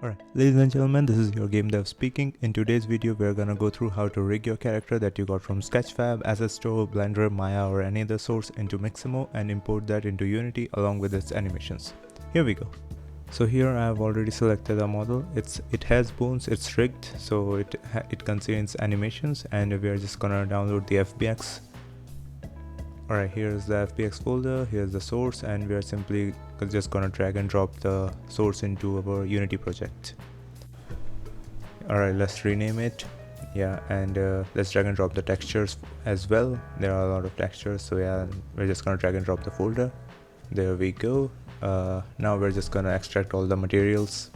Alright, ladies and gentlemen, this is your game dev speaking. In today's video, we're gonna go through how to rig your character that you got from Sketchfab, Asset Store, Blender, Maya or any other source into Mixamo and import that into Unity along with its animations. Here we go. So here I have already selected a model. It has bones, it's rigged, so it contains animations, and we are just gonna download the FBX. Alright, here's the FBX folder, here's the source, and we are simply just gonna drag and drop the source into our Unity project. Alright, let's rename it. Yeah, and let's drag and drop the textures as well. There are a lot of textures, so yeah, we're just gonna drag and drop the folder. There we go. Now we're just gonna extract all the materials.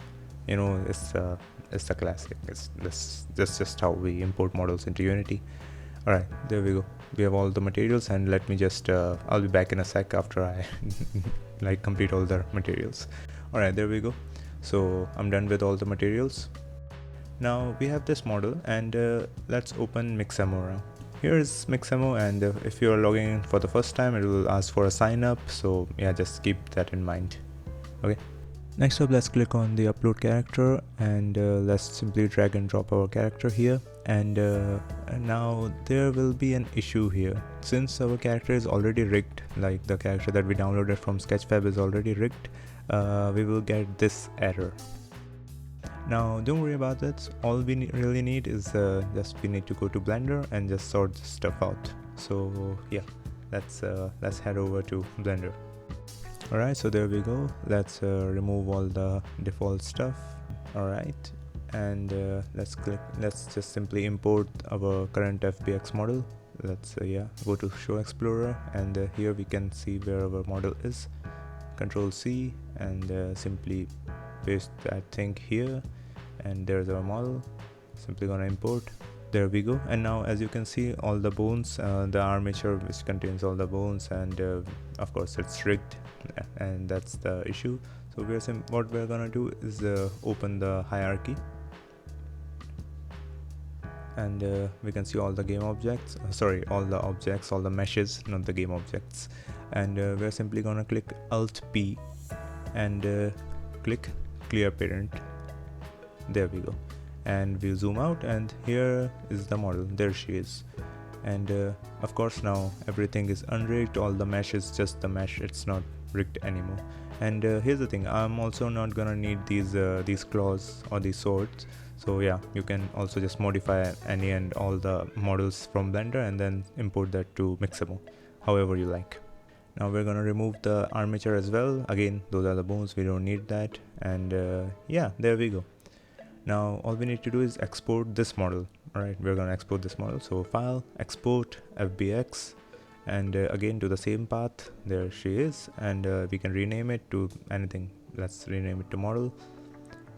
You know, it's the classic. That's just how we import models into Unity. Alright, there we go. We have all the materials, and let me just I'll be back in a sec after I like complete all the materials. Alright, there we go. So I'm done with all the materials. Now we have this model, and let's open Mixamo now. Here is Mixamo, and if you are logging in for the first time, it will ask for a sign up, so yeah, just keep that in mind. Okay, next up, let's click on the upload character, and let's simply drag and drop our character here. And now there will be an issue here. Since our character is already rigged, like the character that we downloaded from Sketchfab is already rigged, we will get this error. Now don't worry about that. All we really need is we need to go to Blender and just sort this stuff out. So yeah, let's head over to Blender. Alright, so there we go. Let's remove all the default stuff. Alright, and let's just simply import our current FBX model. Let's go to Show Explorer, and here we can see where our model is. Control C, and simply paste that thing here, and there's our model. Simply gonna import. There we go. And now, as you can see, all the bones, the armature which contains all the bones, and of course it's rigged, and that's the issue. So what we're gonna do is open the hierarchy, and we can see all the game objects, all the objects, all the meshes, not the game objects. And we're simply gonna click Alt P and click Clear Parent. There we go. And we zoom out, and here is the model. There she is. And of course now everything is unrigged. All the mesh is just the mesh, it's not rigged anymore. And here's the thing, I'm also not gonna need these claws or these swords. So yeah, you can also just modify any and all the models from Blender and then import that to Mixamo however you like. Now we're gonna remove the armature as well. Again, those are the bones, we don't need that. And yeah, there we go. Now all we need to do is export this model. Alright, we're gonna export this model. So File, Export, FBX, and again to the same path. There she is, and we can rename it to anything. Let's rename it to model.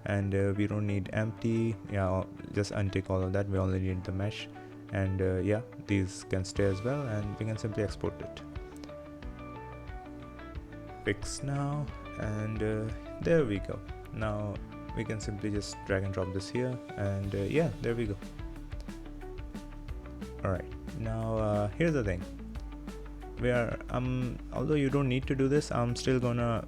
And we don't need empty. Yeah, just untick all of that. We only need the mesh. And yeah, these can stay as well, and we can simply export it. Fix now, and there we go. Now we can simply just drag and drop this here, and yeah, there we go. Alright, now here's the thing. Although you don't need to do this, I'm still gonna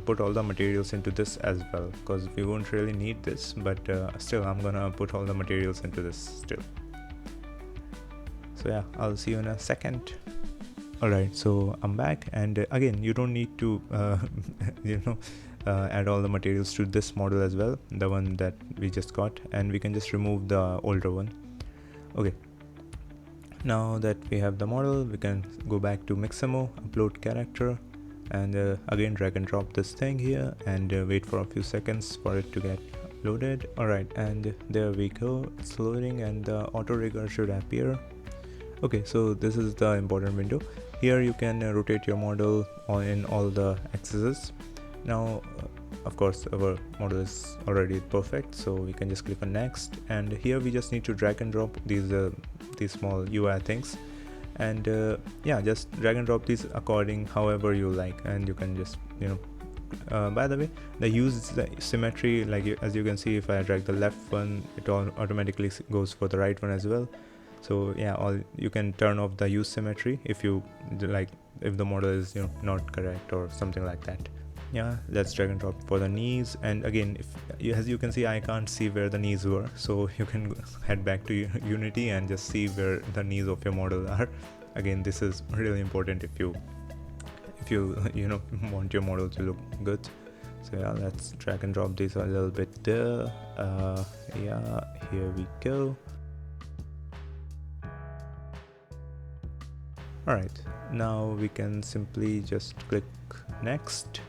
put all the materials into this as well, because we won't really need this, but still I'm gonna put all the materials into this still. So yeah, I'll see you in a second. Alright, so I'm back, and again, you don't need to add all the materials to this model as well, the one that we just got, and we can just remove the older one. Okay, now that we have the model, we can go back to Mixamo, upload character, and again drag and drop this thing here, and wait for a few seconds for it to get loaded. Alright, and there we go, it's loading, and the auto rigger should appear. Okay, so this is the important window. Here you can rotate your model in all the axes. Now of course our model is already perfect, so we can just click on next, and here we just need to drag and drop these small UI things, and yeah, just drag and drop these according however you like. And you can just by the way, the symmetry, like as you can see, if I drag the left one, it automatically goes for the right one as well. So yeah, you can turn off the use symmetry if you like, if the model is not correct or something like that. Yeah, let's drag and drop for the knees. And again, as you can see, I can't see where the knees were, so you can head back to Unity and just see where the knees of your model are. Again, this is really important if you want your model to look good. So yeah, let's drag and drop this a little bit there. Yeah, here we go. Alright, now we can simply just click next,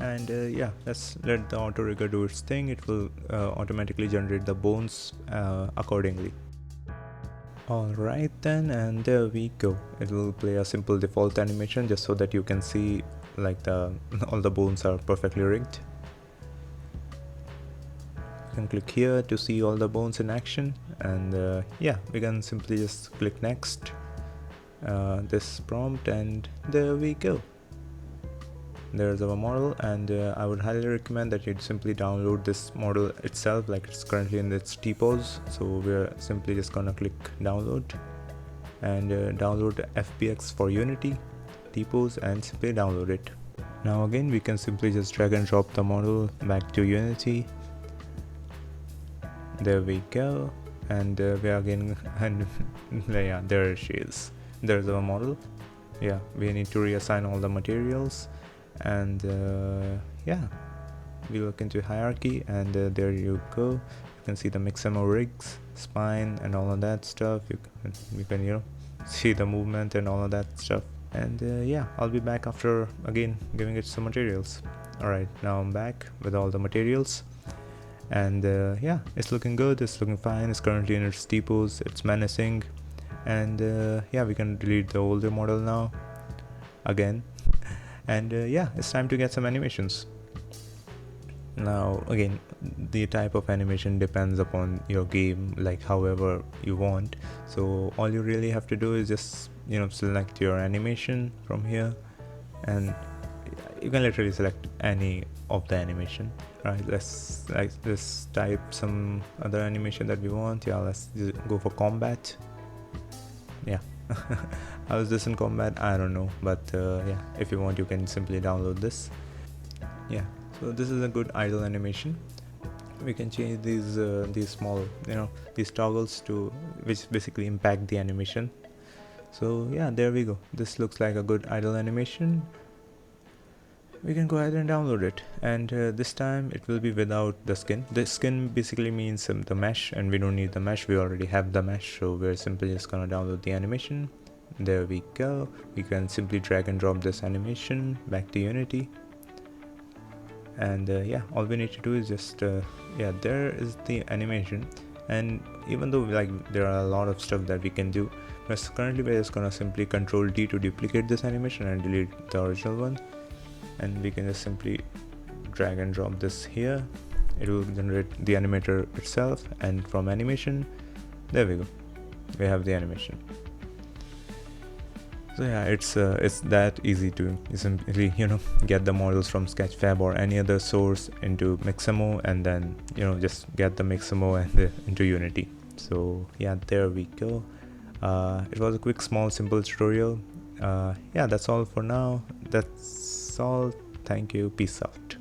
and yeah, let's let the auto rigger do its thing. It will automatically generate the bones accordingly. Alright then, and there we go. It will play a simple default animation just so that you can see like all the bones are perfectly rigged. You can click here to see all the bones in action, and yeah, we can simply just click next, this prompt, and there we go. There's our model, and I would highly recommend that you simply download this model itself, like it's currently in its T-pose. So we're simply just gonna click download and download FBX for Unity T-pose and simply download it. Now again, we can simply just drag and drop the model back to Unity. There we go, and we are again, and yeah, there she is. There's our model. Yeah, we need to reassign all the materials, and yeah, we look into hierarchy, and there you go. You can see the Mixamo rigs, spine, and all of that stuff. You can see the movement and all of that stuff. And yeah, I'll be back after again giving it some materials. Alright, now I'm back with all the materials, and yeah, it's looking good, it's looking fine. It's currently in its T-pose, it's menacing, and yeah, we can delete the older model now again. And yeah, it's time to get some animations. Now again, the type of animation depends upon your game, like however you want. So all you really have to do is just select your animation from here, and you can literally select any of the animation. Right, let's type some other animation that we want. Yeah, let's go for combat. Yeah. How is this in combat? I don't know, but yeah, if you want, you can simply download this. Yeah, so this is a good idle animation. We can change these small these toggles to which basically impact the animation. So yeah, there we go. This looks like a good idle animation. We can go ahead and download it, and this time it will be without the skin. The skin basically means the mesh, and we don't need the mesh, we already have the mesh, so we're simply just gonna download the animation. There we go. We can simply drag and drop this animation back to Unity, and yeah, all we need to do is just yeah, there is the animation. And even though there are a lot of stuff that we can do, but currently we're just gonna simply Control D to duplicate this animation and delete the original one. And we can just simply drag and drop this here. It will generate the animator itself, and from animation, there we go, we have the animation. So yeah, it's that easy to simply get the models from Sketchfab or any other source into Mixamo, and then just get the Mixamo and into Unity. So yeah, there we go. It was a quick, small, simple tutorial. Yeah, that's all for now. That's all. Thank you. Peace out.